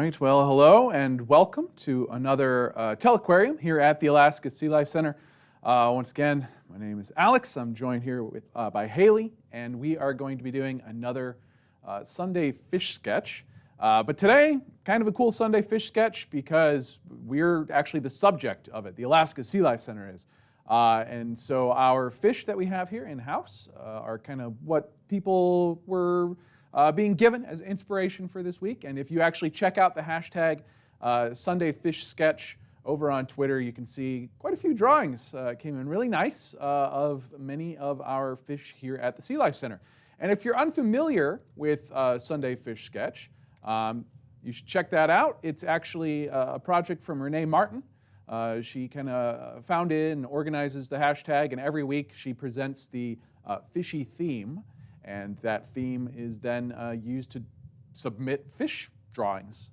right, well, hello and welcome to another Telequarium here at the Alaska SeaLife Center. Once again, my name is Alex. I'm joined here by Haley, and we are going to be doing another Sunday fish sketch. But today, kind of a cool Sunday fish sketch because we're actually the subject of it. The Alaska SeaLife Center is. And so our fish that we have here in-house are kind of what people were being given as inspiration for this week. And if you actually check out the hashtag Sunday Fish Sketch over on Twitter, you can see quite a few drawings came in really nice of many of our fish here at the SeaLife Center. And if you're unfamiliar with Sunday Fish Sketch, you should check that out. It's actually a project from Renee Martin. She kind of founded and organizes the hashtag, and every week she presents the fishy theme. And that theme is then used to submit fish drawings.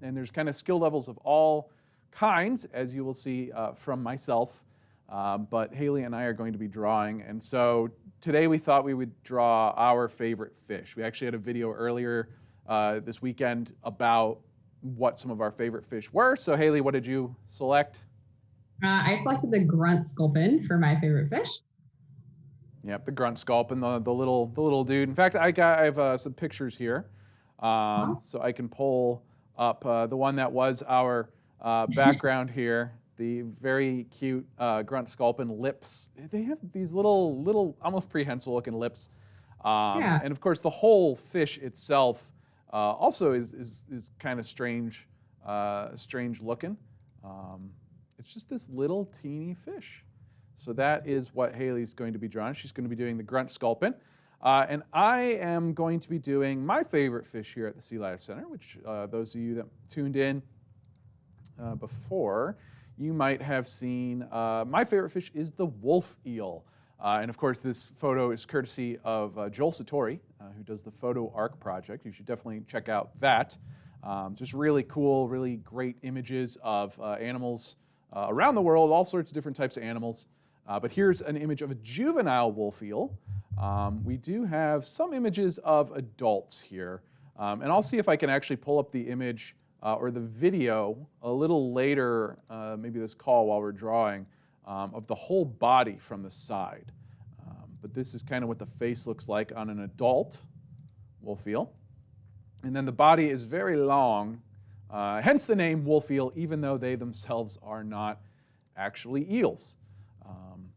And there's kind of skill levels of all kinds, as you will see from myself. But Haley and I are going to be drawing. And so today we thought we would draw our favorite fish. We actually had a video earlier this weekend about what some of our favorite fish were. So Haley, what did you select? I selected the grunt sculpin for my favorite fish. Yep, the grunt sculpin, the little dude. In fact, I have some pictures here, so I can pull up the one that was our background here. The very cute grunt sculpin lips. They have these little almost prehensile looking lips, and of course the whole fish itself also is kind of strange looking. It's just this little teeny fish. So that is what Haley's going to be drawing. She's going to be doing the grunt sculpin. And I am going to be doing my favorite fish here at the SeaLife Center, which those of you that tuned in before, you might have seen. My favorite fish is the wolf eel. And of course, this photo is courtesy of Joel Sartore, who does the Photo Arc project. You should definitely check out that. Just really cool, really great images of animals around the world, all sorts of different types of animals. But here's an image of a juvenile wolf eel. We do have some images of adults here. And I'll see if I can actually pull up the image or the video a little later, maybe this call while we're drawing, of the whole body from the side. But this is kind of what the face looks like on an adult wolf eel. And then the body is very long, hence the name wolf eel, even though they themselves are not actually eels.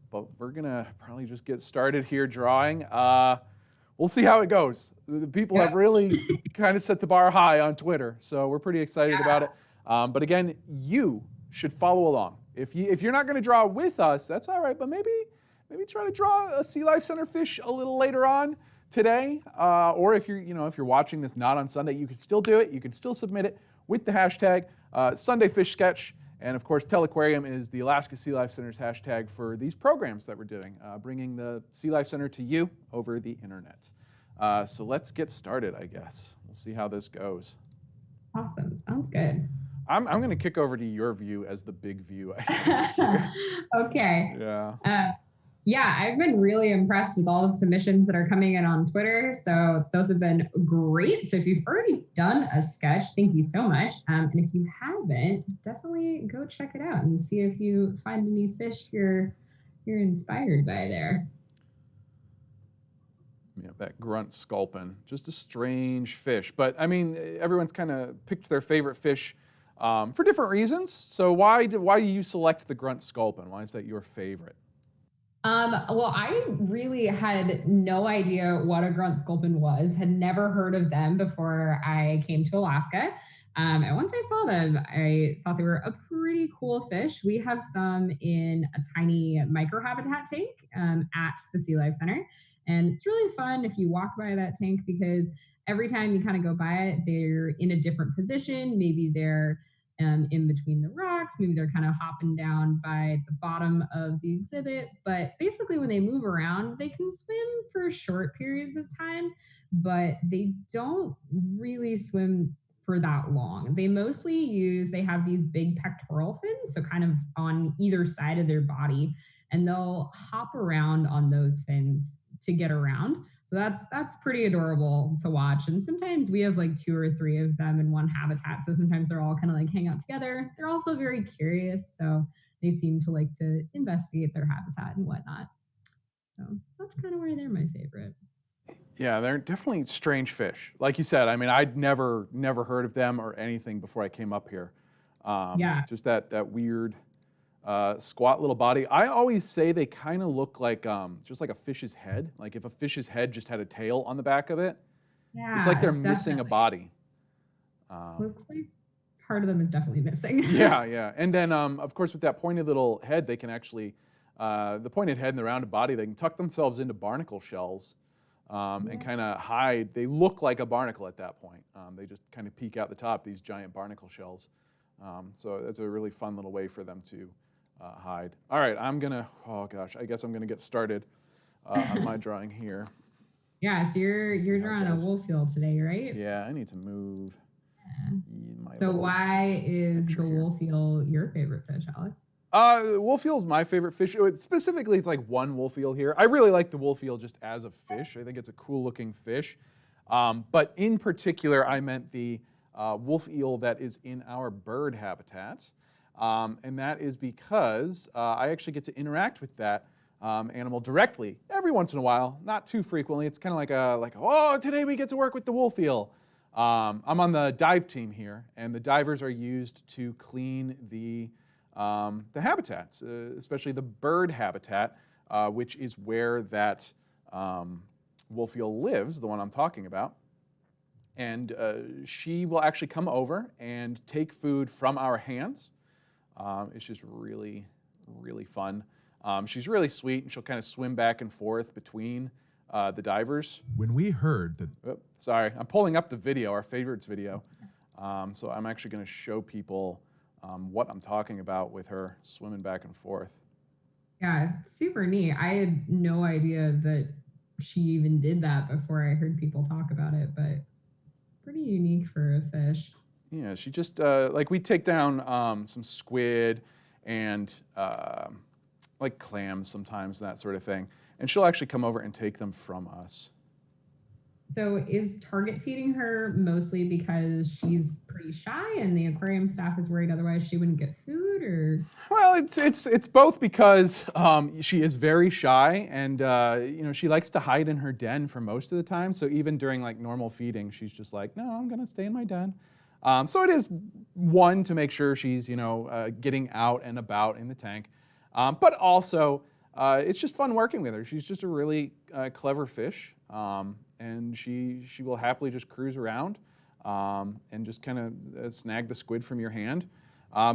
But we're going to probably just get started here drawing. We'll see how it goes. The people have really kind of set the bar high on Twitter, so we're pretty excited about it. But again, you should follow along. If you're not going to draw with us, that's all right, but maybe try to draw a SeaLife Center fish a little later on today. Or if you're watching this not on Sunday, you can still do it. You can still submit it with the hashtag Sunday Fish Sketch. And of course, Telequarium is the Alaska SeaLife Center's hashtag for these programs that we're doing, bringing the SeaLife Center to you over the internet. So let's get started, I guess. We'll see how this goes. Awesome. Sounds good. I'm going to kick over to your view as the big view, I think. Okay. Yeah. I've been really impressed with all the submissions that are coming in on Twitter. So those have been great. So if you've already done a sketch, thank you so much. And if you haven't, definitely go check it out and see if you find any fish you're inspired by there. Yeah, that grunt sculpin, just a strange fish. But I mean, everyone's kind of picked their favorite fish for different reasons. So why do you select the grunt sculpin? Why is that your favorite? Well, I really had no idea what a grunt sculpin was, had never heard of them before I came to Alaska. And once I saw them, I thought they were a pretty cool fish. We have some in a tiny microhabitat tank at the SeaLife Center. And it's really fun if you walk by that tank because every time you kind of go by it, they're in a different position. Maybe they're in between the rocks. Maybe they're kind of hopping down by the bottom of the exhibit. But basically, when they move around, they can swim for short periods of time, but they don't really swim for that long. They have these big pectoral fins, so kind of on either side of their body, and they'll hop around on those fins to get around. So that's pretty adorable to watch. And sometimes we have like two or three of them in one habitat. So sometimes they're all kind of like hang out together. They're also very curious. So they seem to like to investigate their habitat and whatnot. So that's kind of why they're my favorite. Yeah, they're definitely strange fish. Like you said, I mean, I'd never heard of them or anything before I came up here. Yeah. Just that weird squat little body. I always say they kind of look like just like a fish's head. Like if a fish's head just had a tail on the back of it, it's like they're Yeah, missing a definitely. body. Um, Looks like part of them is definitely missing. yeah, yeah. And then of course with that pointed little head, they can actually the pointed head and the rounded body, they can tuck themselves into barnacle shells and Yeah. kind of hide. They look like a barnacle at that point. They just kind of peek out the top, these giant barnacle shells. So that's a really fun little way for them to hide. All right, oh gosh, I guess I'm gonna get started on my drawing here. Yeah, so you're Let's see you're how it drawing a goes. wolf field today, right? Yeah, I need to move Yeah. my So little why is picture the here. wolf eel your favorite fish, Alex? Wolf eel is my favorite fish. Specifically, it's like one wolf eel here. I really like the wolf eel just as a fish. I think it's a cool looking fish. But in particular, I meant the wolf eel that is in our bird habitat. And that is because I actually get to interact with that animal directly every once in a while, not too frequently. It's kind of oh, today we get to work with the wolf eel. I'm on the dive team here, and the divers are used to clean the habitats, especially the bird habitat, which is where that wolf eel lives, the one I'm talking about. And she will actually come over and take food from our hands. It's just really, really fun. She's really sweet, and she'll kind of swim back and forth between the divers. When we heard that Sorry, I'm pulling up the video, our favorites video. So I'm actually going to show people what I'm talking about with her swimming back and forth. Yeah, it's super neat. I had no idea that she even did that before I heard people talk about it, but pretty unique for a fish. Yeah, she just, like we take down some squid and like clams sometimes, that sort of thing. And she'll actually come over and take them from us. So is target feeding her mostly because she's pretty shy and the aquarium staff is worried otherwise she wouldn't get food, or? Well, it's both because she is very shy, and she likes to hide in her den for most of the time. So even during like normal feeding, she's just like, no, I'm gonna stay in my den. So it is one to make sure she's getting out and about in the tank, but also it's just fun working with her. She's just a really clever fish, and she will happily just cruise around and just kind of snag the squid from your hand.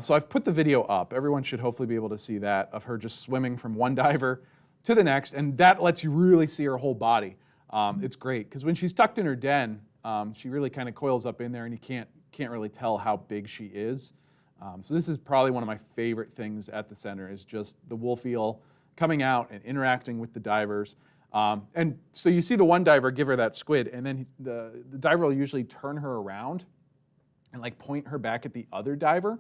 So I've put the video up. Everyone should hopefully be able to see that, of her just swimming from one diver to the next, and that lets you really see her whole body. It's great, because when she's tucked in her den, she really kind of coils up in there, and you can't really tell how big she is. So this is probably one of my favorite things at the center, is just the wolf eel coming out and interacting with the divers. And so you see the one diver give her that squid, and then the diver will usually turn her around and like point her back at the other diver,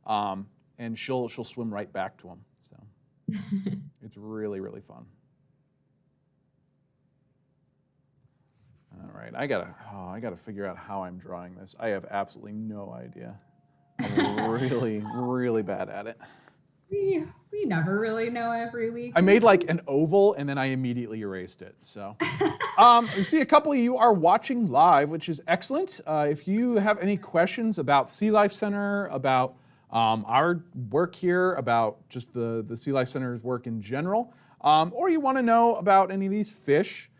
and she'll swim right back to him. So it's really, really fun. All right, I gotta figure out how I'm drawing this. I have absolutely no idea. I'm really, really bad at it. We never really know every week. I made like an oval, and then I immediately erased it. So, you see a couple of you are watching live, which is excellent. If you have any questions about SeaLife Center, about our work here, about just the SeaLife Center's work in general, or you want to know about any of these fish,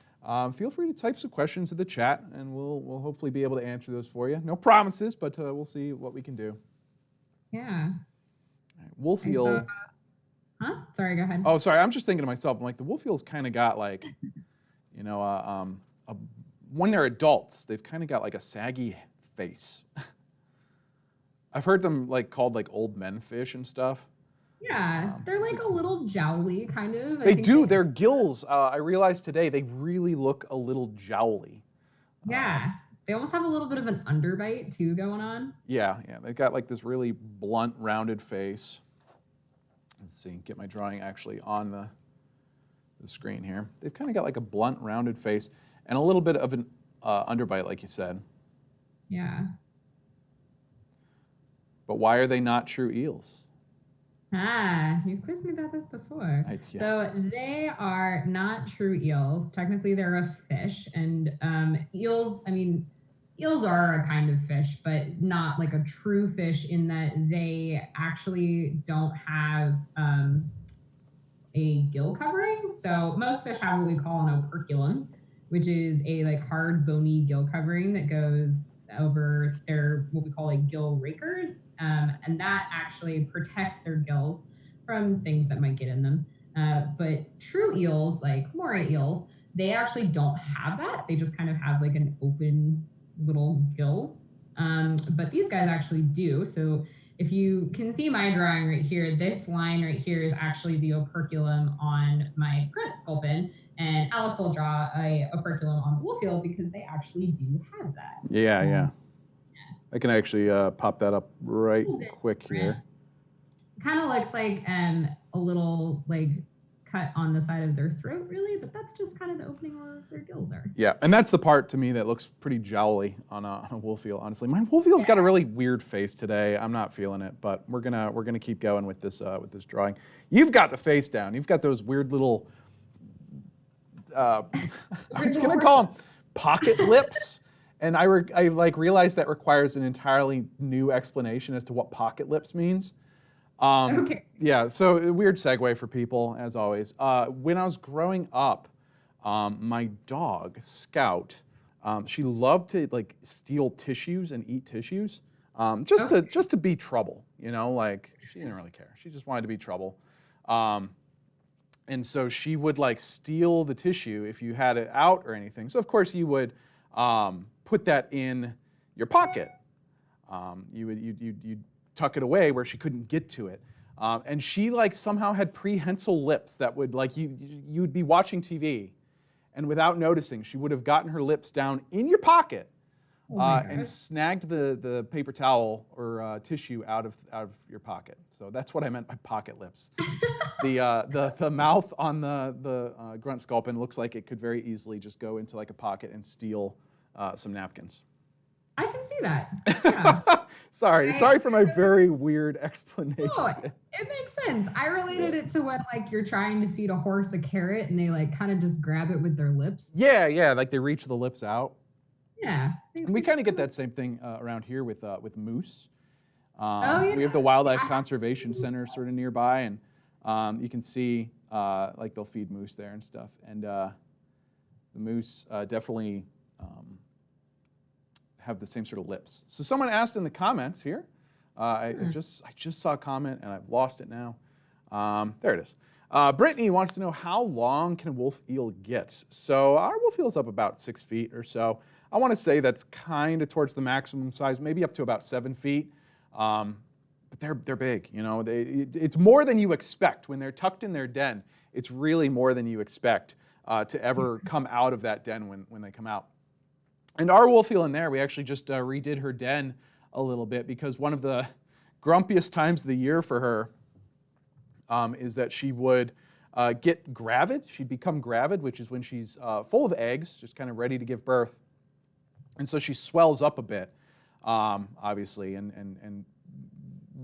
feel free to type some questions in the chat, and we'll hopefully be able to answer those for you. No promises, but we'll see what we can do. Yeah. Wolf eel. Huh? Sorry, go ahead. Oh, sorry. I'm just thinking to myself. I'm like, the wolf eel's kind of got like, when they're adults, they've kind of got like a saggy face. I've heard them like called like old men fish and stuff. Yeah, they're like a little jowly, kind of. They do. Their gills, I realized today, they really look a little jowly. Yeah, they almost have a little bit of an underbite too going on. Yeah. They've got like this really blunt, rounded face. Let's see, get my drawing actually on the screen here. They've kind of got like a blunt, rounded face. and a little bit of an underbite, like you said. Yeah. But why are they not true eels? You've quizzed me about this before. Yeah. So they are not true eels. Technically, they're a fish, and eels. I mean, eels are a kind of fish, but not like a true fish in that they actually don't have a gill covering. So most fish have what we call an operculum, which is a like hard bony gill covering that goes over their what we call like gill rakers, and that actually protects their gills from things that might get in them. But true eels, like moray eels, they actually don't have that. They just kind of have like an open little gill. But these guys actually do. So if you can see my drawing right here, this line right here is actually the operculum on my grunt sculpin, and Alex will draw a operculum on the wolf eel because they actually do have that. Yeah. I can actually pop that up right quick here. Kind of looks like a little like cut on the side of their throat, really, but that's just kind of the opening where their gills are. Yeah, and that's the part to me that looks pretty jowly on a wolf eel. Honestly, my wolf eel's got a really weird face today. I'm not feeling it, but we're gonna keep going with this drawing. You've got the face down. You've got those weird little. I'm just gonna call them pocket lips, and I realized that requires an entirely new explanation as to what pocket lips means. Okay. Yeah, so a weird segue for people, as always. When I was growing up, my dog, Scout, she loved to like steal tissues and eat tissues, just to be trouble, you know, like she didn't really care. She just wanted to be trouble. And so she would like steal the tissue if you had it out or anything. So of course you would put that in your pocket. You'd tuck it away where she couldn't get to it. And she like somehow had prehensile lips that would like, you'd be watching TV and without noticing, she would have gotten her lips down in your pocket and snagged the paper towel or tissue out of your pocket. So that's what I meant by pocket lips. The mouth on the grunt sculpin looks like it could very easily just go into like a pocket and steal some napkins. I can see that. Yeah. Sorry for my very weird explanation. No, it makes sense. I related it to when like you're trying to feed a horse a carrot and they like kind of just grab it with their lips. Yeah, like they reach the lips out. Yeah. And we kind of get that same thing around here with moose. Yeah. We have the Wildlife Conservation Center sort of nearby, and you can see like they'll feed moose there and stuff. And the moose definitely have the same sort of lips. So someone asked in the comments here. I just saw a comment and I've lost it now. There it is. Brittany wants to know how long can a wolf eel get? So our wolf eel is up about 6 feet or so. I want to say that's kind of towards the maximum size, maybe up to about 7 feet. But they're big, you know. It's more than you expect when they're tucked in their den. It's really more than you expect to ever come out of that den when they come out. And our wolf eel in there, we actually just redid her den a little bit because one of the grumpiest times of the year for her is that she would get gravid. She'd become gravid, which is when she's full of eggs, just kind of ready to give birth. And so she swells up a bit, obviously. And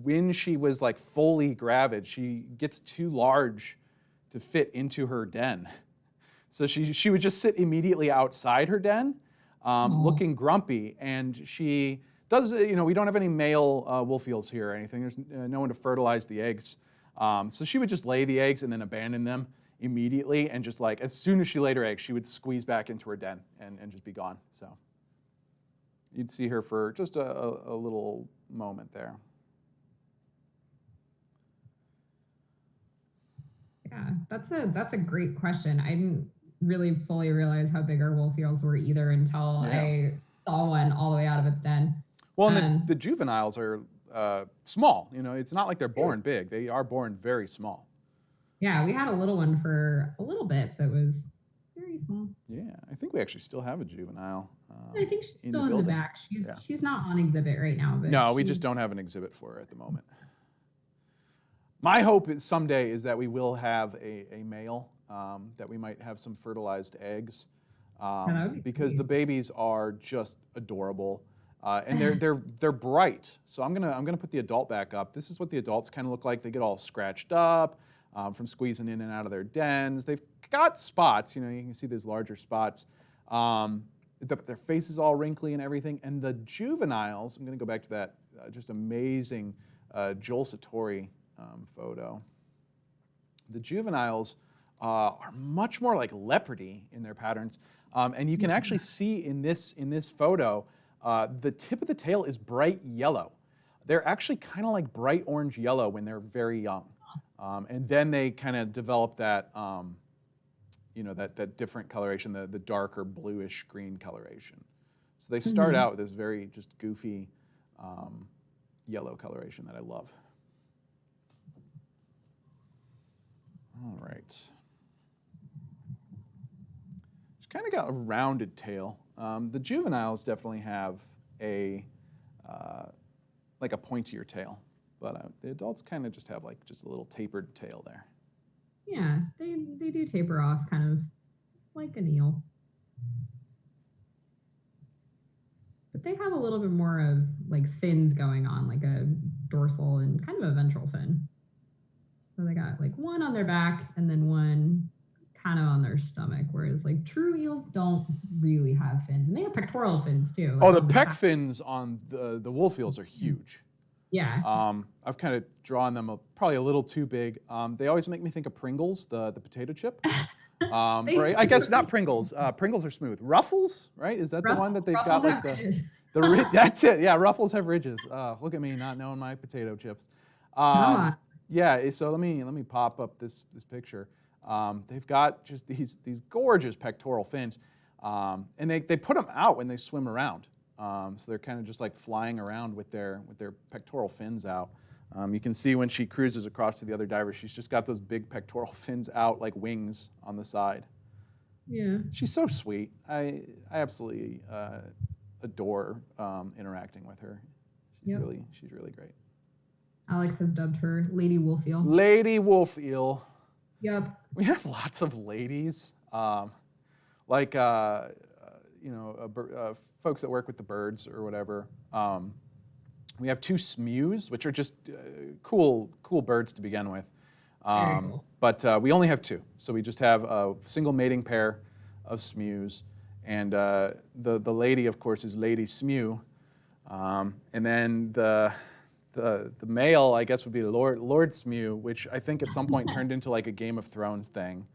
when she was like fully gravid, she gets too large to fit into her den. So she would just sit immediately outside her den, looking grumpy. And she does, you know, we don't have any male wolf eels here or anything. There's no one to fertilize the eggs. So she would just lay the eggs and then abandon them immediately. And just like, as soon as she laid her eggs, she would squeeze back into her den and just be gone. So you'd see her for just a little moment there. Yeah, that's a great question. I didn't really fully realize how big our wolf eels were either until I saw one all the way out of its den. Well, and the juveniles are small. You know, it's not like they're born big. They are born very small. Yeah, we had a little one for a little bit that was very small. Yeah, I think we actually still have a juvenile. I think she's still in the back. She's not on exhibit right now. But no, we just don't have an exhibit for her at the moment. My hope is someday is that we will have a male, that we might have some fertilized eggs. that would be because great. the babies are just adorable. And they're bright. So I'm gonna put the adult back up. This is what the adults kind of look like. They get all scratched up from squeezing in and out of their dens. They've got spots. You know, you can see these larger spots. Their face is all wrinkly and everything. And the juveniles, I'm gonna go back to that just amazing Joel Sartore photo. The juveniles are much more like leopardy in their patterns, and you can actually see in this photo. The tip of the tail is bright yellow. They're actually kind of like bright orange yellow when they're very young. And then they kind of develop that, that different coloration, the darker bluish green coloration. So they start out with this very just goofy yellow coloration that I love. All right. She's kind of got a rounded tail. The juveniles definitely have a like a pointier tail, but the adults kind of just have like just a little tapered tail there. Yeah, they do taper off kind of like an eel. But they have a little bit more of like fins going on, like a dorsal and kind of a ventral fin. So they got like one on their back and then one kind of on their stomach, whereas like true eels don't really have fins, and they have pectoral fins too. Oh, the pec fins on the wolf eels are huge. Yeah. I've kind of drawn them probably a little too big. They always make me think of Pringles, the potato chip. Right? I guess not Pringles. Pringles are smooth. Ruffles, right? Is that the one that they've Ruffles got like have the that's it. Yeah, Ruffles have ridges. Look at me not knowing my potato chips. Come on. Yeah, so let me pop up this picture. They've got just these gorgeous pectoral fins, and they put them out when they swim around. So they're kind of just like flying around with their pectoral fins out. You can see when she cruises across to the other divers, she's just got those big pectoral fins out like wings on the side. Yeah. She's so sweet. I absolutely adore interacting with her. She's really great. Alex has dubbed her Lady Wolf Eel. Lady Wolf Eel. Yep. We have lots of ladies, like folks that work with the birds or whatever. We have 2 smews, which are just cool birds to begin with. Very cool. But we only have 2, so we just have a single mating pair of smews, and the lady, of course, is Lady Smew, and then the male, I guess, would be Lord Smew, which I think at some point turned into like a Game of Thrones thing.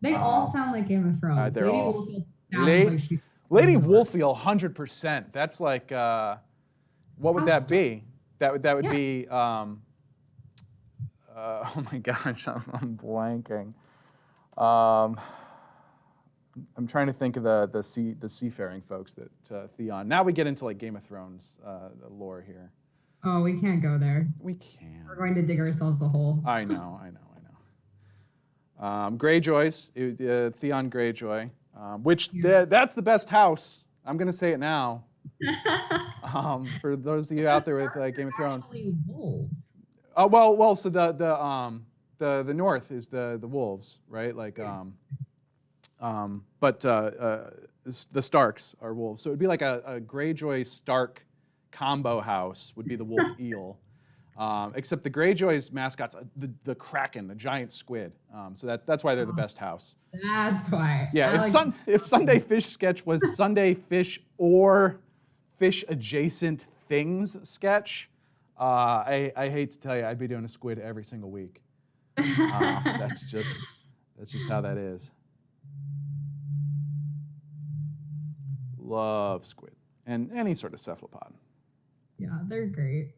They all sound like Game of Thrones. They're Lady all Wolf Eel sounds like she. Lady Wolf Eel, 100%. That's like, what would that be? That would be. Oh my gosh, I'm blanking. I'm trying to think of the seafaring folks that Theon. Now we get into like Game of Thrones the lore here. Oh, we can't go there. We can. We're going to dig ourselves a hole. I know. Greyjoys, Theon Greyjoy, which that's the best house. I'm going to say it now. For those of you out there with Game of Thrones. Actually, wolves. So the north is the wolves, right? Like, but the Starks are wolves. So it would be like a Greyjoy Stark combo house would be the wolf eel. Except the Greyjoy's mascot's the Kraken, the giant squid. So that's why they're the best house. That's why. Yeah, if Sunday Fish sketch was Sunday Fish or fish adjacent things sketch, I hate to tell you, I'd be doing a squid every single week. That's just how that is. Love squid and any sort of cephalopod. Yeah, they're great.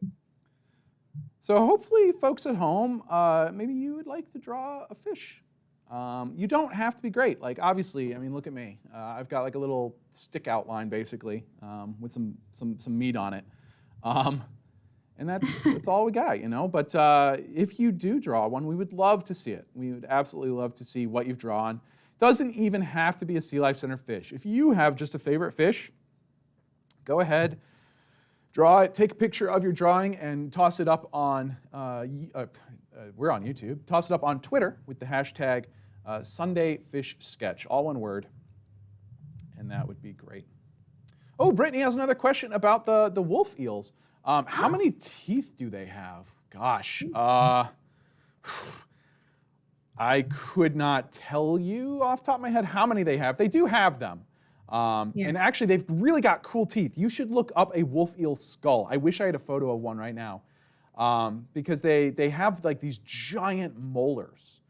So hopefully, folks at home, maybe you would like to draw a fish. You don't have to be great. Like obviously, I mean, look at me. I've got like a little stick outline basically with some meat on it, and that's all we got, you know. But if you do draw one, we would love to see it. We would absolutely love to see what you've drawn. Doesn't even have to be a SeaLife Center fish. If you have just a favorite fish, go ahead. Draw it, take a picture of your drawing and toss it up on, we're on YouTube, toss it up on Twitter with the hashtag SundayFishSketch, all one word. and that would be great. Oh, Brittany has another question about the wolf eels. How many teeth do they have? Gosh, I could not tell you off the top of my head how many they have. They do have them. And actually, they've really got cool teeth. You should look up a wolf eel skull. I wish I had a photo of one right now. Because they have like these giant molars.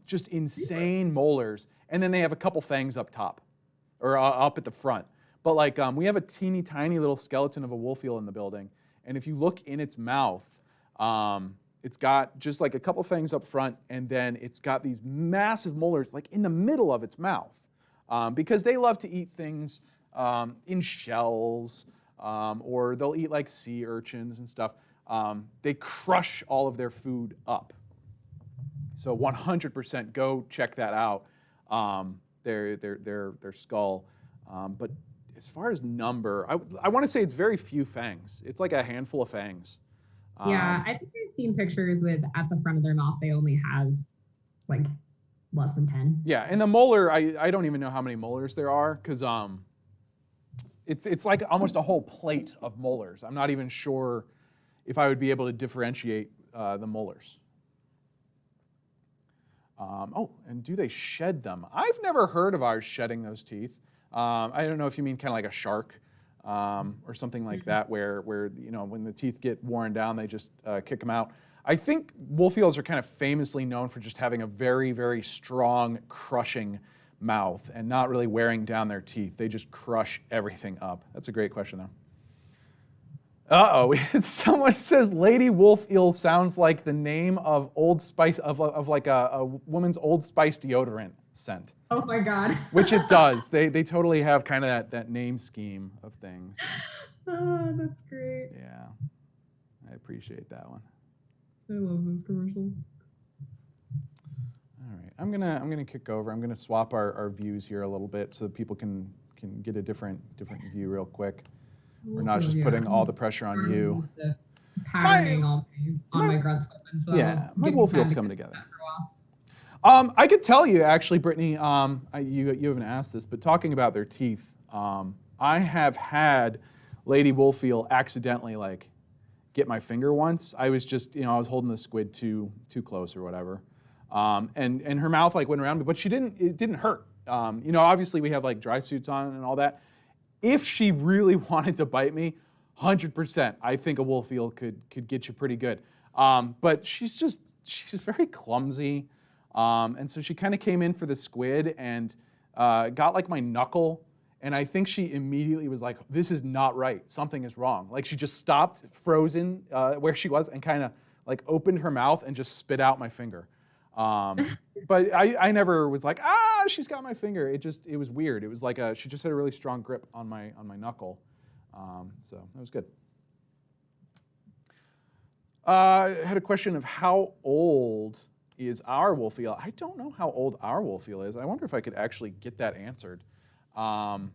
Just insane molars. And then they have a couple fangs up top, or up at the front. But like we have a teeny tiny little skeleton of a wolf eel in the building. And if you look in its mouth, it's got just like a couple fangs up front, and then it's got these massive molars like in the middle of its mouth. Because they love to eat things in shells, or they'll eat like sea urchins and stuff. They crush all of their food up. So 100% go check that out, their skull. But as far as number, I want to say it's very few fangs. It's like a handful of fangs. Yeah, I think I've seen pictures with at the front of their mouth, they only have like less than 10. Yeah, and the molar, I don't even know how many molars there are, because it's like almost a whole plate of molars. I'm not even sure if I would be able to differentiate the molars. Oh, and do they shed them? I've never heard of ours shedding those teeth. I don't know if you mean kind of like a shark or something like that, where you know, when the teeth get worn down, they just kick them out. I think wolf eels are kind of famously known for just having a very, very strong, crushing mouth and not really wearing down their teeth. They just crush everything up. That's a great question, though. Uh-oh, someone says Lady Wolf Eel sounds like the name of Old Spice, of like a woman's Old Spice deodorant scent. Oh my God. Which it does. They totally have kind of that name scheme of things. Oh, that's great. Yeah, I appreciate that one. I love those commercials. All right, I'm gonna kick over. I'm gonna swap our views here a little bit so people can get a different view real quick. We're not just putting all the pressure on you. The patterning on my grunt sculpin. So yeah, my wolf eel's coming together. I could tell you actually, Brittany. You haven't asked this, but talking about their teeth, I have had Lady Wolf Eel accidentally like get my finger once. I was just, I was holding the squid too close or whatever, and her mouth like went around me, but it didn't hurt. Obviously we have like dry suits on and all that. If she really wanted to bite me, 100%, I think a wolf eel could get you pretty good. But she's very clumsy, and so she kind of came in for the squid and got like my knuckle. And I think she immediately was like, this is not right. Something is wrong. Like she just stopped, frozen where she was, and kind of like opened her mouth and just spit out my finger. But I never was like, she's got my finger. It was weird. It was like she just had a really strong grip on my knuckle. So that was good. I had a question of how old is our wolf eel. I don't know how old our wolf eel is. I wonder if I could actually get that answered. You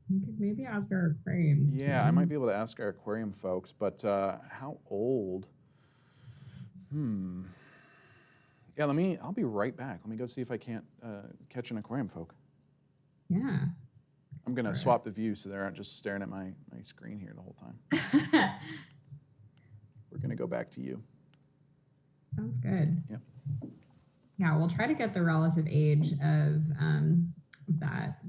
could maybe ask our aquariums. Yeah, I might be able to ask our aquarium folks, but how old? Yeah, I'll be right back. Let me go see if I can't catch an aquarium folk. Yeah. I'm going to swap the view so they aren't just staring at my screen here the whole time. We're going to go back to you. Sounds good. Yep. Yeah, we'll try to get the relative age of that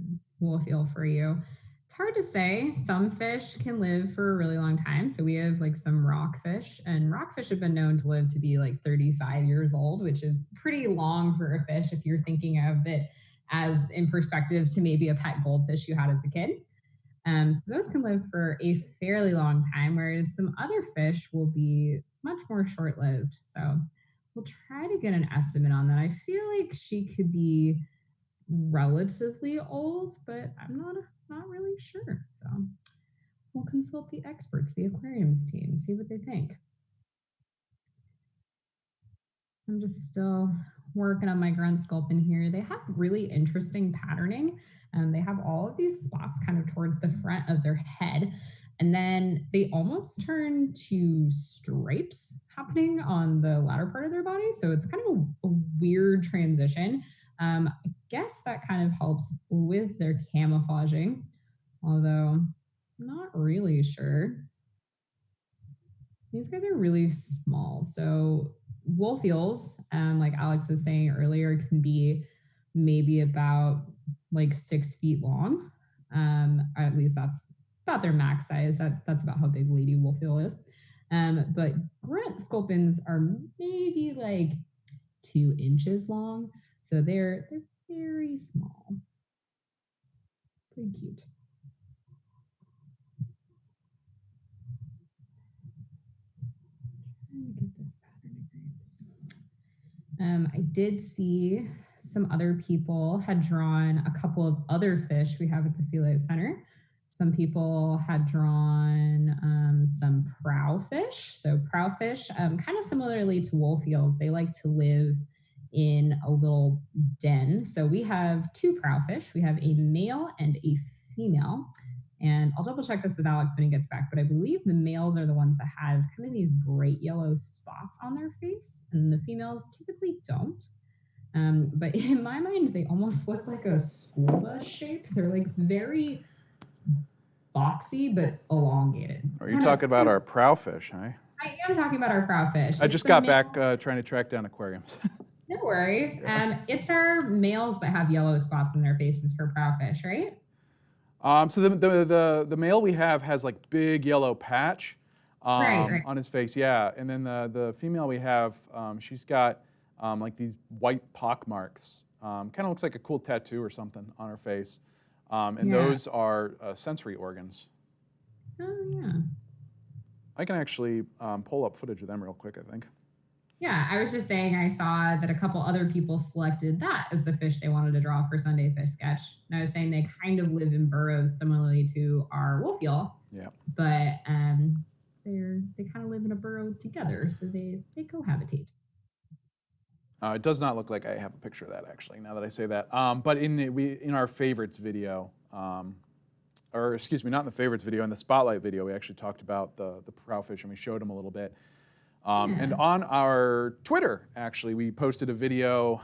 wolf eel for you. It's hard to say. Some fish can live for a really long time. So we have like some rockfish, and rockfish have been known to live to be like 35 years old, which is pretty long for a fish if you're thinking of it as in perspective to maybe a pet goldfish you had as a kid. So those can live for a fairly long time, whereas some other fish will be much more short-lived. So we'll try to get an estimate on that. I feel like she could be relatively old, but I'm not really sure. So we'll consult the experts, the aquariums team, see what they think. I'm just still working on my grunt sculpin here. They have really interesting patterning. They have all of these spots kind of towards the front of their head. And then they almost turn to stripes happening on the latter part of their body. So it's kind of a weird transition. I guess that kind of helps with their camouflaging, although I'm not really sure. These guys are really small. So wolf eels, like Alex was saying earlier, can be maybe about like 6 feet long. Or at least that's about their max size. That's about how big lady wolf eel is. But grunt sculpins are maybe like 2 inches long. So they're very small. Pretty cute. Trying to get this pattern agreed. I did see some other people had drawn a couple of other fish we have at the SeaLife Center. Some people had drawn some prowfish. So prowfish, kind of similarly to wolf eels, they like to live in a little den. So we have two prowfish. We have a male and a female. And I'll double check this with Alex when he gets back, but I believe the males are the ones that have kind of these bright yellow spots on their face, and the females typically don't. But in my mind, they almost look like a school bus shape. They're like very boxy, but elongated. Are you talking about our prowfish, huh? I am talking about our prowfish. I just got back trying to track down aquariums. No worries. It's our males that have yellow spots on their faces for prowfish, right? So the male we have has like big yellow patch Right. on his face, yeah. And then the female we have, she's got like these white pock marks. Kind of looks like a cool tattoo or something on her face. And those are sensory organs. Oh, yeah. I can actually pull up footage of them real quick, I think. Yeah, I was just saying I saw that a couple other people selected that as the fish they wanted to draw for Sunday Fish Sketch. And I was saying they kind of live in burrows similarly to our wolf eel. Yeah. But they kind of live in a burrow together, so they cohabitate. It does not look like I have a picture of that actually, now that I say that. But in our favorites video, or excuse me, not in the favorites video, in the spotlight video, we actually talked about the prowfish and we showed them a little bit. And on our Twitter, actually, we posted a video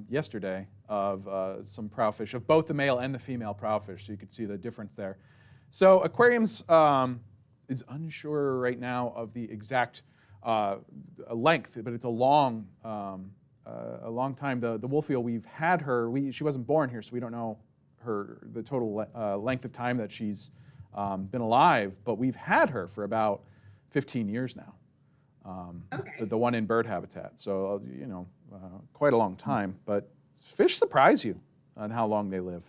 yesterday of some prowfish, of both the male and the female prowfish, so you could see the difference there. So aquariums is unsure right now of the exact length, but it's a long time. The wolf eel, we've had her. She wasn't born here, so we don't know the total length of time that she's been alive. But we've had her for about 15 years now. The one in bird habitat. So quite a long time. But fish surprise you on how long they live.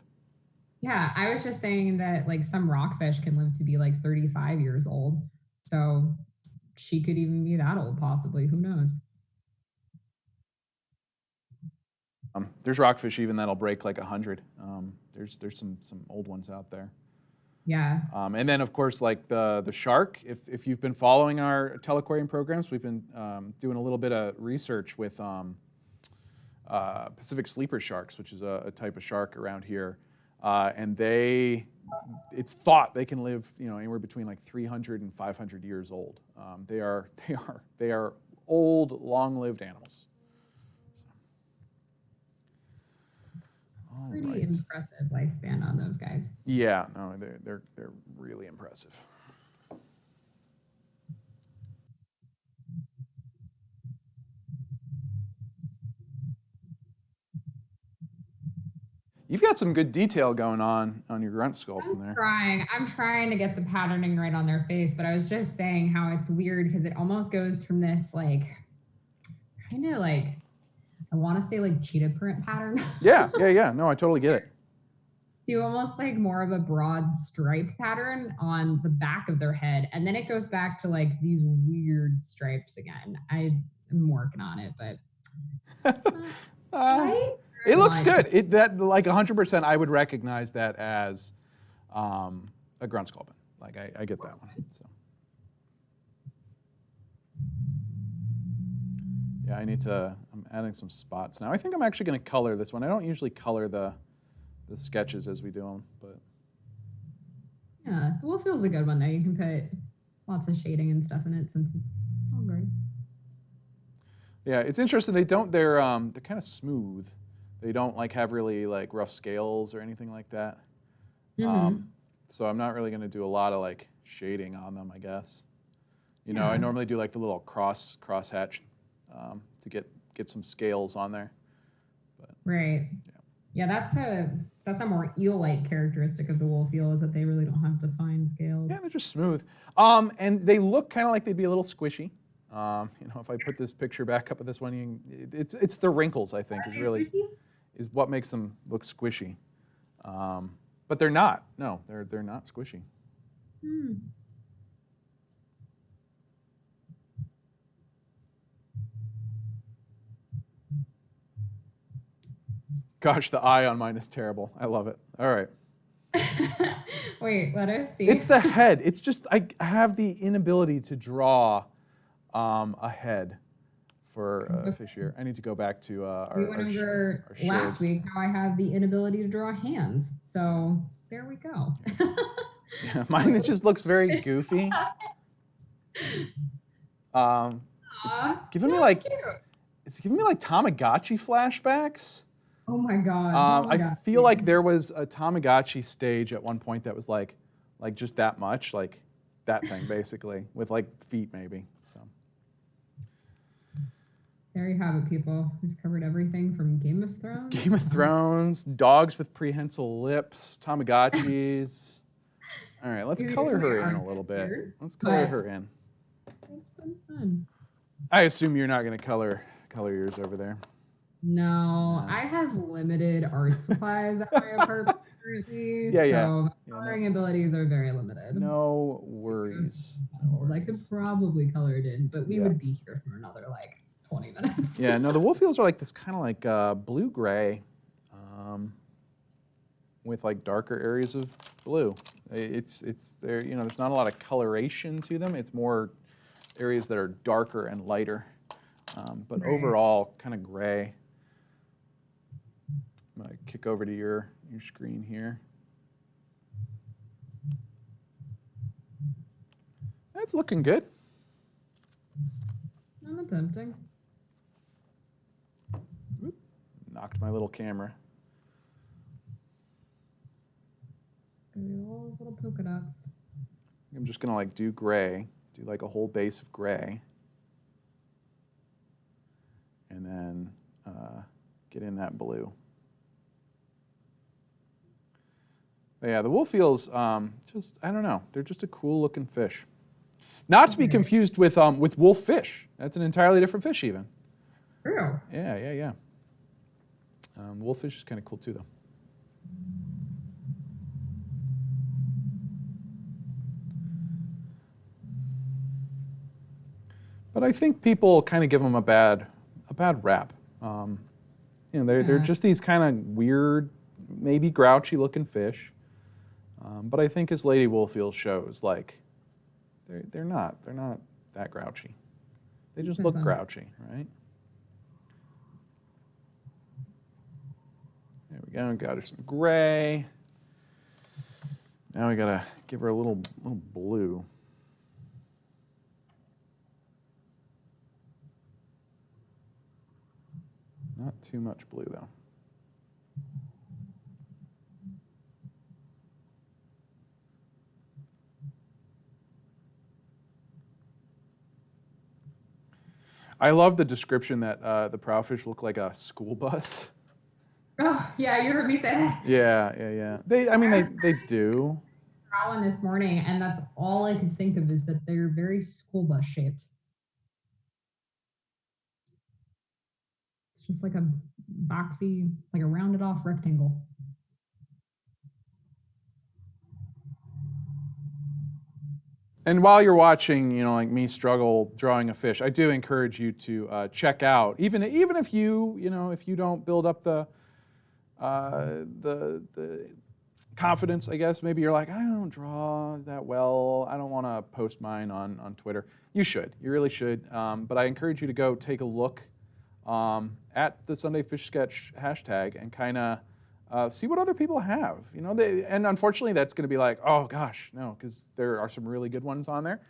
Yeah, I was just saying that like some rockfish can live to be like 35 years old. So she could even be that old, possibly. Who knows? There's rockfish even that'll break like 100. There's some old ones out there. Yeah. And then of course like the shark. If you've been following our Telequarium programs, we've been doing a little bit of research with Pacific sleeper sharks, which is a type of shark around here, and it's thought they can live anywhere between like 300 and 500 years old. They are old, long-lived animals. Pretty impressive lifespan on those guys. Yeah, no, they're really impressive. You've got some good detail going on your grunt sculpt in there. I'm trying to get the patterning right on their face, but I was just saying how it's weird because it almost goes from this like kind of like, I want to say like cheetah print pattern. Yeah. No, I totally get it. Do almost like more of a broad stripe pattern on the back of their head. And then it goes back to like these weird stripes again. I'm working on it, but it looks good. That like 100%, I would recognize that as a grunt sculpin. Like I get that one. So. Yeah, I'm adding some spots now. I think I'm actually going to color this one. I don't usually color the sketches as we do them, but. Yeah, the wolf feels a good one though. You can put lots of shading and stuff in it since it's all gray. Yeah, it's interesting. They're kind of smooth. They don't like have really like rough scales or anything like that. Mm-hmm. So I'm not really going to do a lot of like shading on them, I guess. You know, I Yeah. normally do like the little crosshatch to get some scales on there. But Right. Yeah, that's a more eel-like characteristic of the wolf eel is that they really don't have defined scales. yeah, they're just smooth. And they look kind of like they'd be a little squishy. You know, if I put this picture back up at this one, it's the wrinkles, I think, Are they squishy? is what makes them look squishy. But they're not. No, they're not squishy. Hmm. Gosh, the eye on mine is terrible. I love it. All right. Wait, let us see. It's the head. It's just I have the inability to draw a head for a fish here. I need to go back to We went over last week how I have the inability to draw hands. So there we go. Yeah, mine it just looks very goofy. It's giving me like cute. it's giving me like Tamagotchi flashbacks. Oh my god. I feel like there was a Tamagotchi stage at one point that was like just that much, like that thing basically, with like feet maybe. So there you have it, people. We've covered everything from Game of Thrones. Game of Thrones, dogs with prehensile lips, Tamagotchis. All right, let's color her in a little bit. Let's color her in. It's been fun. I assume you're not going to color yours over there. No, I have limited art supplies at my apartment currently, so coloring abilities are very limited. No worries. I could probably color it in, but we would be here for another like 20 minutes. Yeah, no, the wolf eels are like this kind of like blue-gray with like darker areas of blue. It's there, you know, there's not a lot of coloration to them. It's more areas that are darker and lighter, but overall kind of gray. I'm gonna kick over to your screen here. That's looking good. I'm attempting. Oop, knocked my little camera. All little polka dots. I'm just gonna like do gray, do like a whole base of gray, and then get in that blue. But yeah, the wolf eels, just I don't know, they're just a cool looking fish. Not to be confused with wolf fish. That's an entirely different fish, even. True. Yeah. Wolf fish is kind of cool too, though. But I think people kind of give them a bad rap. You know, they're just these kind of weird, maybe grouchy looking fish. But I think as Lady Wolf Eel shows, like they're not that grouchy. They just look grouchy, right? There we go. Got her some gray. Now we gotta give her a little blue. Not too much blue, though. I love the description that the prowfish look like a school bus. Oh, yeah, you heard me say that. Yeah. They do. One this morning, and that's all I could think of is that they're very school bus shaped. It's just like a boxy, like a rounded off rectangle. And while you're watching, you know, like me struggle drawing a fish, I do encourage you to check out, even if you know, if you don't build up the confidence, I guess. Maybe you're like, I don't draw that well. I don't want to post mine on Twitter. You should. You really should. But I encourage you to go take a look at the Sunday Fish Sketch hashtag and kind of see what other people have. You know, and unfortunately, that's going to be like, oh gosh, no, because there are some really good ones on there.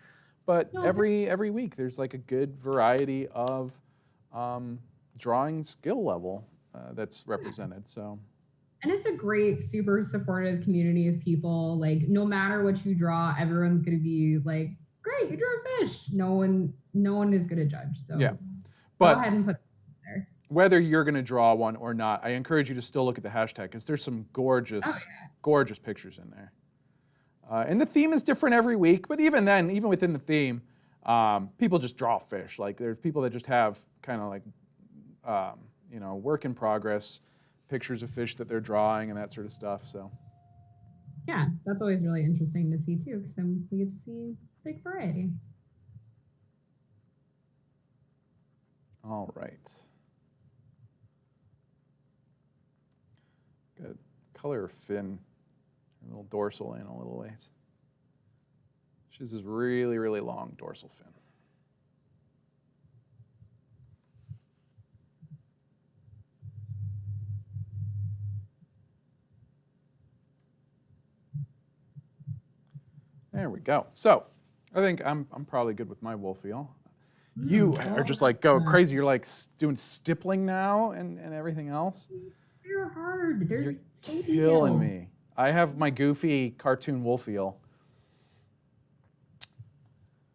But every week, there's like a good variety of drawing skill level. that's represented. So. And it's a great, super supportive community of people. Like, no matter what you draw, everyone's going to be like, great, you drew a fish. No one is going to judge. So yeah, go but ahead and put it there. Whether you're going to draw one or not, I encourage you to still look at the hashtag because there's some gorgeous, gorgeous pictures in there. And the theme is different every week, but even then, even within the theme, people just draw fish. Like there's people that just have kind of like, work in progress, pictures of fish that they're drawing and that sort of stuff. So. Yeah, that's always really interesting to see too, because then we get to see big variety. All right. Good color fin, a little dorsal and a little ways. She's this really, really long dorsal fin. There we go. So I think I'm probably good with my wolf eel. You are just like go crazy. You're like doing stippling now and everything else. They're hard. They're so killing me. I have my goofy cartoon wolf eel.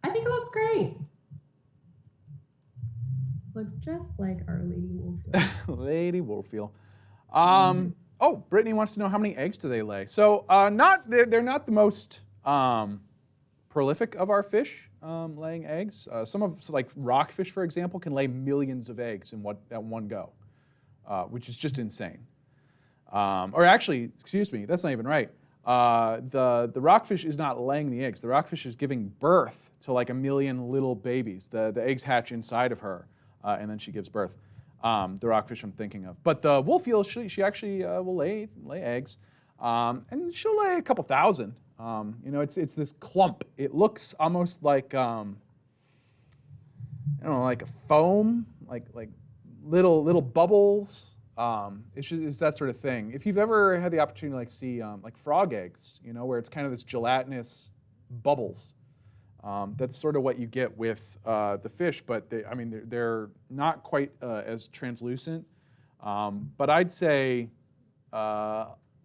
I think it looks great. Looks just like our lady wolf eel. Lady wolf eel. Oh, Brittany wants to know how many eggs do they lay. So they're not the most prolific of our fish laying eggs. Some of like rockfish, for example, can lay millions of eggs at one go, which is just insane. Or actually, excuse me, that's not even right. The rockfish is not laying the eggs. The rockfish is giving birth to like 1 million little babies. The eggs hatch inside of her, and then she gives birth. The rockfish I'm thinking of. But the wolf eel, she actually will lay eggs, and she'll lay a couple thousand. It's this clump. It looks almost like like a foam, like little bubbles. It's that sort of thing. If you've ever had the opportunity to like see like frog eggs, where it's kind of this gelatinous bubbles, that's sort of what you get with the fish. But they're not quite as translucent. But I'd say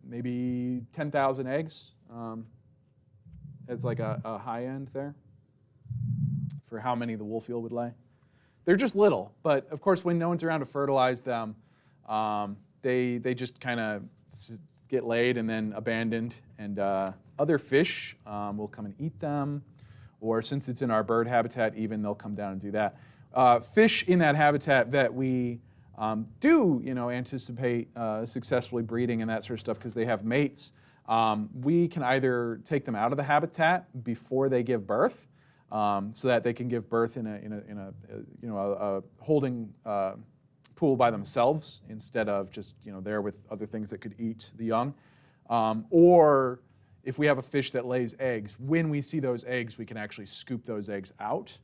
maybe 10,000 eggs. As like a high end there for how many the wolf eel would lay. They're just little, but of course when no one's around to fertilize them, they just kind of get laid and then abandoned, and other fish will come and eat them, or since it's in our bird habitat even, they'll come down and do that. Fish in that habitat that we do anticipate successfully breeding and that sort of stuff because they have mates. We can either take them out of the habitat before they give birth, so that they can give birth in a holding pool by themselves instead of just there with other things that could eat the young, or if we have a fish that lays eggs, when we see those eggs, we can actually scoop those eggs out,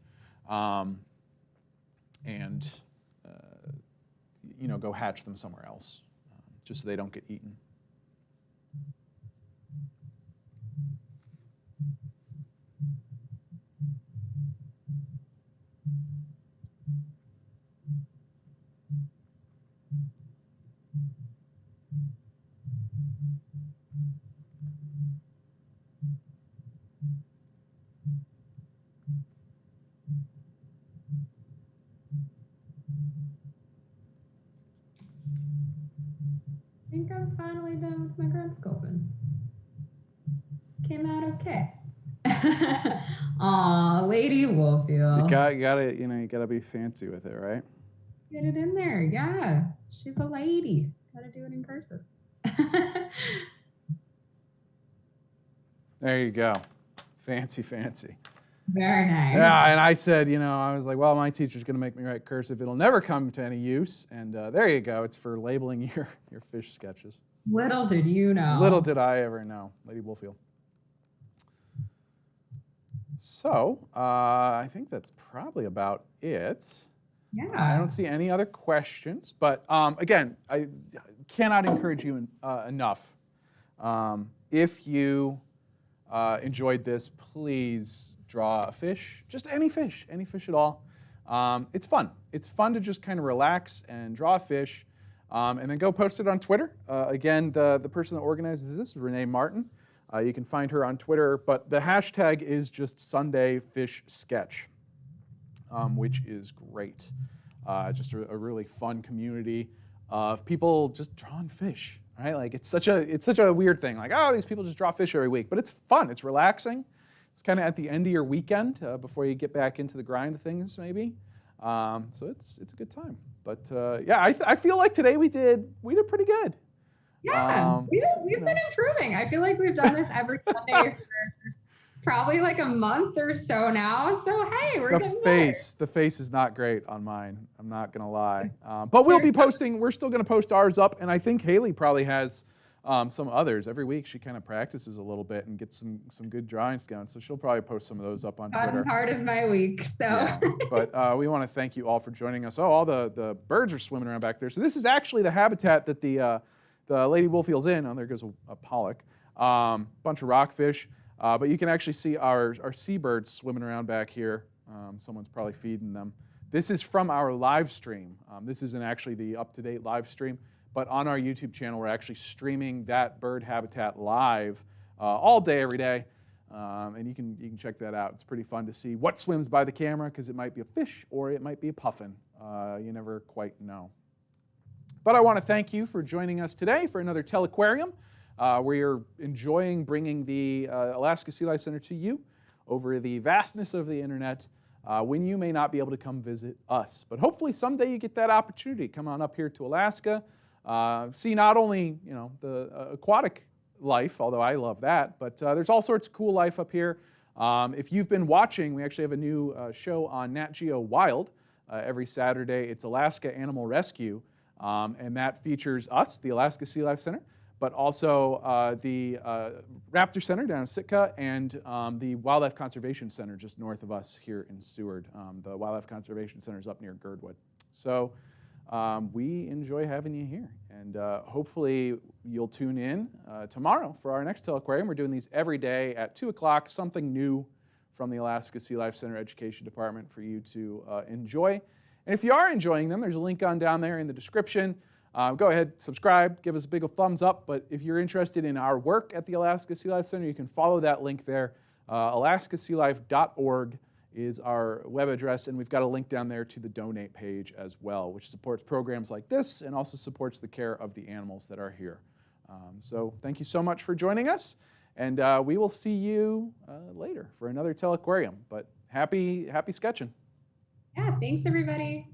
and go hatch them somewhere else, just so they don't get eaten. I think I'm finally done with my grunt scoping. Came out okay. Aw, lady wolf eel. You gotta be fancy with it, right? Get it in there, yeah. She's a lady. Gotta do it in cursive. There you go. Fancy. Very nice. Yeah, and I said, I was like, well, my teacher's going to make me write cursive. It'll never come to any use. And there you go. It's for labeling your fish sketches. Little did you know. Little did I ever know. Lady wolf eel. So I think that's probably about it. Yeah. I don't see any other questions. But again, I cannot encourage you enough. If you enjoyed this, please draw a fish, just any fish at all. It's fun. It's fun to just kind of relax and draw a fish. And then go post it on Twitter. Again, the person that organizes this is Renee Martin. You can find her on Twitter, but the hashtag is just Sunday Fish Sketch, which is great. Just a really fun community of people just drawing fish, right? Like it's such a weird thing. Like, oh, these people just draw fish every week, but it's fun. It's relaxing. It's kind of at the end of your weekend before you get back into the grind of things, maybe. So it's a good time. But yeah, I feel like today we did pretty good. Yeah, we've been improving. I feel like we've done this every Sunday for probably like a month or so now. So hey, we're getting better. The face is not great on mine. I'm not gonna lie. But we'll be posting. We're still gonna post ours up, and I think Haley probably has some others. Every week she kind of practices a little bit and gets some good drawings going. So she'll probably post some of those up on Twitter. Part of my week. So. Yeah. But we want to thank you all for joining us. Oh, all the birds are swimming around back there. So this is actually the habitat that the lady wolf eel's in. Oh, there goes a pollock. Bunch of rockfish. But you can actually see our seabirds swimming around back here. Someone's probably feeding them. This is from our live stream. This isn't actually the up-to-date live stream, but on our YouTube channel, we're actually streaming that bird habitat live all day, every day. And you can check that out. It's pretty fun to see what swims by the camera, because it might be a fish or it might be a puffin. You never quite know. But I want to thank you for joining us today for another Telequarium. We're enjoying bringing the Alaska SeaLife Center to you over the vastness of the internet when you may not be able to come visit us. But hopefully someday you get that opportunity. Come on up here to Alaska. See not only the aquatic life, although I love that, but there's all sorts of cool life up here. If you've been watching, we actually have a new show on Nat Geo Wild every Saturday. It's Alaska Animal Rescue. And that features us, the Alaska SeaLife Center, but also the Raptor Center down in Sitka and the Wildlife Conservation Center just north of us here in Seward. The Wildlife Conservation Center is up near Girdwood. So we enjoy having you here. And hopefully you'll tune in tomorrow for our next Telequarium. We're doing these every day at 2 o'clock, something new from the Alaska SeaLife Center Education Department for you to enjoy. And if you are enjoying them, there's a link on down there in the description. Go ahead, subscribe, give us a big thumbs up. But if you're interested in our work at the Alaska SeaLife Center, you can follow that link there. alaskasealife.org is our web address, and we've got a link down there to the donate page as well, which supports programs like this and also supports the care of the animals that are here. So thank you so much for joining us, and we will see you later for another Telequarium. But happy sketching. Yeah, thanks everybody.